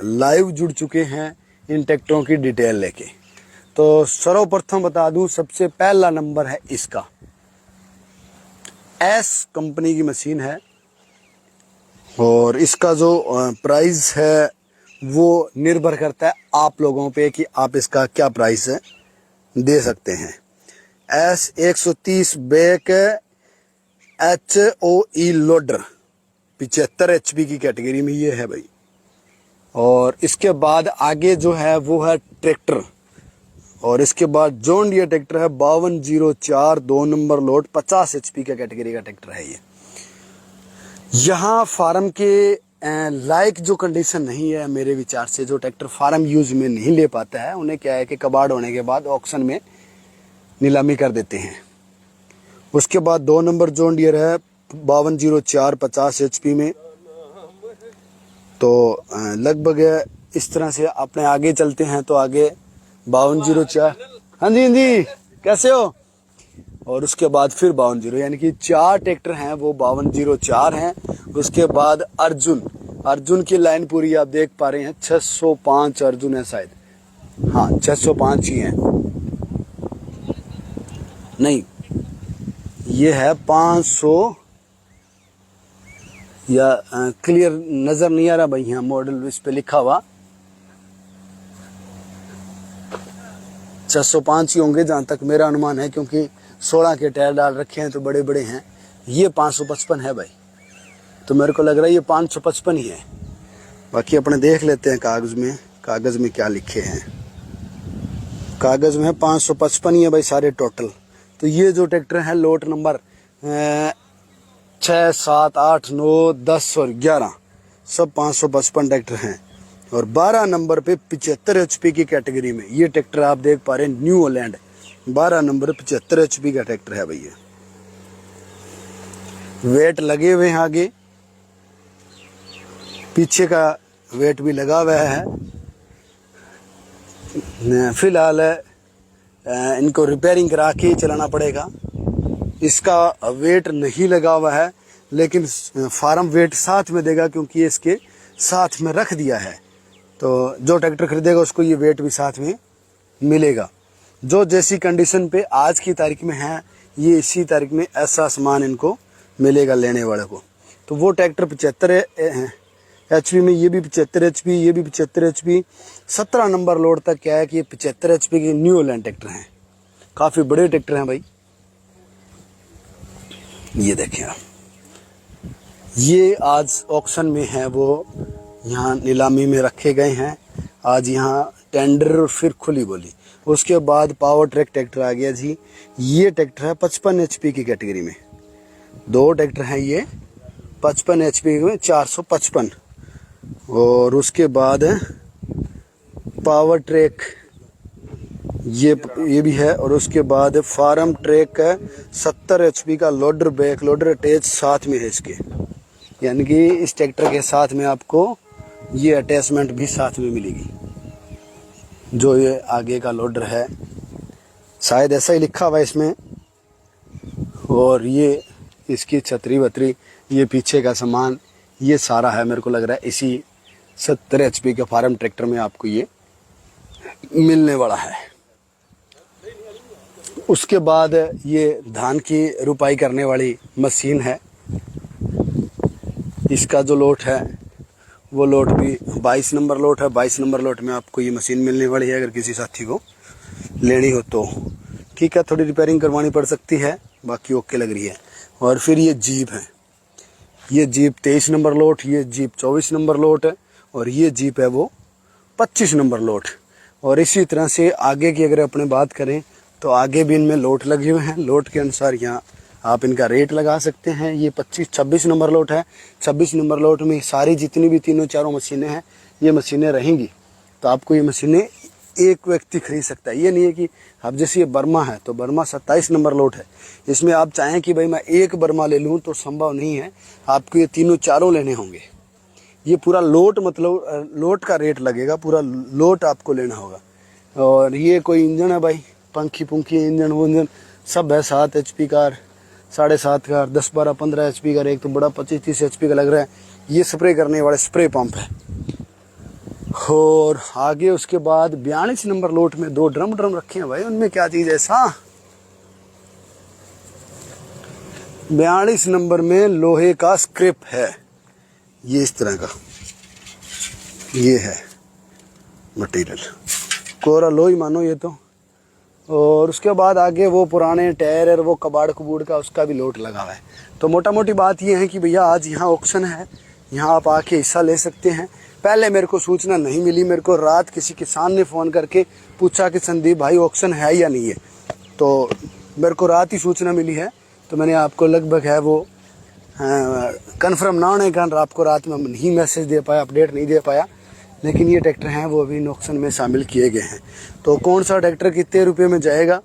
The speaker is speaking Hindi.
लाइव जुड़ चुके हैं इन ट्रैक्टरों की डिटेल लेके। तो सर्वप्रथम बता दूं, सबसे पहला नंबर है इसका, एस कंपनी की मशीन है और इसका जो प्राइस है वो निर्भर करता है आप लोगों पे कि आप इसका क्या प्राइस दे सकते हैं। S 130 back HOE loader 75 HP की कैटेगरी में ये है भाई। और इसके बाद आगे जो है वो है ट्रैक्टर, और इसके बाद जॉन डियर ट्रैक्टर है 5204 2 नंबर लोड 50 HP का कैटेगरी का ट्रैक्टर है ये। यहाँ फार्म के लाइक जो कंडीशन नहीं है मेरे विचार से, जो ट्रैक्टर फार्म यूज में नहीं ले पाता है उन्हें क्या है कि कबाड़ होने के बाद ऑक्शन में नीलामी कर देते हैं। उसके बाद 2 नंबर जॉन डियर है 5204 50 HP में। तो लगभग इस तरह से अपने आगे चलते हैं तो आगे 5204, हाँ जी कैसे हो, और उसके बाद फिर 52, यानी कि 4 ट्रैक्टर हैं वो 5204 हैं। उसके बाद अर्जुन की लाइन पूरी आप देख पा रहे हैं, 605 अर्जुन है शायद, हाँ 605 ही है, नहीं ये है 500 या क्लियर नजर नहीं आ रहा भाई, यहाँ मॉडल इस पे लिखा हुआ 605 ही होंगे जहां तक मेरा अनुमान है, क्योंकि 16 के टायर डाल रखे हैं तो बड़े बड़े हैं। ये 555 है भाई, तो मेरे को लग रहा है ये 555 ही है। बाकी अपने देख लेते हैं कागज में क्या लिखे हैं। कागज में 555 ही है भाई सारे टोटल। तो ये जो ट्रैक्टर है लोट नंबर 6, 7, 8, 9, 10 और 11 सब 555 ट्रैक्टर हैं। और 12 नंबर पे 75 HP की कैटेगरी में ये ट्रैक्टर आप देख पा रहे हैं, न्यू होलैंड 12 नंबर 75 HP का ट्रैक्टर है भैया। वेट लगे हुए हैं, आगे पीछे का वेट भी लगा हुआ है। फिलहाल इनको रिपेयरिंग करा के ही चलाना पड़ेगा। इसका वेट नहीं लगा हुआ है, लेकिन फार्म वेट साथ में देगा क्योंकि ये इसके साथ में रख दिया है। तो जो ट्रैक्टर खरीदेगा उसको ये वेट भी साथ में मिलेगा। जो जैसी कंडीशन पे आज की तारीख में है, ये इसी तारीख में ऐसा सामान इनको मिलेगा लेने वाले को। तो वो ट्रैक्टर 75 HP में, ये भी 75 HP, ये भी 75 HP। 17 नंबर लोड तक क्या है कि ये 75 HP के न्यू होलैंड ट्रैक्टर हैं, काफ़ी बड़े ट्रैक्टर हैं भाई। ये देखें आप, ये आज ऑक्शन में है वो यहाँ नीलामी में रखे गए हैं। आज यहाँ टेंडर और फिर खुली बोली। उसके बाद पावर ट्रैक ट्रैक्टर आ गया जी। ये ट्रैक्टर है 55 HP की कैटेगरी में। 2 ट्रैक्टर हैं ये 55 HP में 455। और उसके बाद पावर ट्रैक ये भी है। और उसके बाद फार्म ट्रैक 70 HP का लोडर बैक लोडर अटैच साथ में है इसके, यानी कि इस ट्रैक्टर के साथ में आपको ये अटैचमेंट भी साथ में मिलेगी। जो ये आगे का लोडर है शायद ऐसा ही लिखा हुआ है इसमें। और ये इसकी छतरी वतरी, ये पीछे का सामान, ये सारा है मेरे को लग रहा है इसी 70 HP के फार्म ट्रैक्टर में आपको ये मिलने वाला है। उसके बाद ये धान की रुपाई करने वाली मशीन है। इसका जो लोट है वो लोट भी 22 नंबर लोट है। 22 नंबर लोट में आपको ये मशीन मिलने वाली है। अगर किसी साथी को लेनी हो तो ठीक है, थोड़ी रिपेयरिंग करवानी पड़ सकती है, बाकी ओके लग रही है। और फिर ये जीप है, ये जीप 23 नंबर लोट, ये जीप 24 नंबर लोट है, और ये जीप है वो 25 नंबर लोट। और इसी तरह से आगे की अगर अपने बात करें तो आगे भी इनमें लोट लगे हुए हैं। लोट के अनुसार यहाँ आप इनका रेट लगा सकते हैं। ये 26 नंबर लोट है। 26 नंबर लोट में सारी जितनी भी तीनों चारों मशीनें हैं ये मशीनें रहेंगी। तो आपको ये मशीनें एक व्यक्ति खरीद सकता है। ये नहीं है कि अब जैसे ये बर्मा है तो बर्मा 27 नंबर लोट है। इसमें आप चाहें कि भाई मैं एक बर्मा ले लूँ तो संभव नहीं है, आपको ये तीनों चारों लेने होंगे। ये पूरा लोट मतलब लोट का रेट लगेगा, पूरा लोट आपको लेना होगा। और ये कोई इंजन है भाई, पंखी पुंखी इंजन वंजन सब है। 7 HP का, 7.5 का, 10, 12, 15 HP का, एक तो बड़ा 25-30 HP का लग रहा है। ये स्प्रे करने वाले स्प्रे पंप है। और आगे उसके बाद 42 नंबर लोट में 2 ड्रम रखे हैं भाई। उनमें क्या चीज़ ऐसा, 42 नंबर में लोहे का स्क्रिप है, ये इस तरह का, ये है मटेरियल, कोरा लोही मानो ये तो। और उसके बाद आगे वो पुराने टायर और वो कबाड़ कबूड़ का उसका भी लोट लगा हुआ है। तो मोटा मोटी बात ये है कि भैया आज यहाँ ऑक्शन है, यहाँ आप आके हिस्सा ले सकते हैं। पहले मेरे को सूचना नहीं मिली, मेरे को रात किसी किसान ने फ़ोन करके पूछा कि संदीप भाई ऑक्शन है या नहीं है, तो मेरे को रात ही सूचना मिली है। तो मैंने आपको लगभग है वो कन्फर्म ना होने के कारण आपको रात में नहीं मैसेज दे पाया, अपडेट नहीं दे पाया। लेकिन ये ट्रैक्टर हैं वो अभी ऑक्शन में शामिल किए गए हैं। तो कौन सा ट्रैक्टर कितने रुपये में जाएगा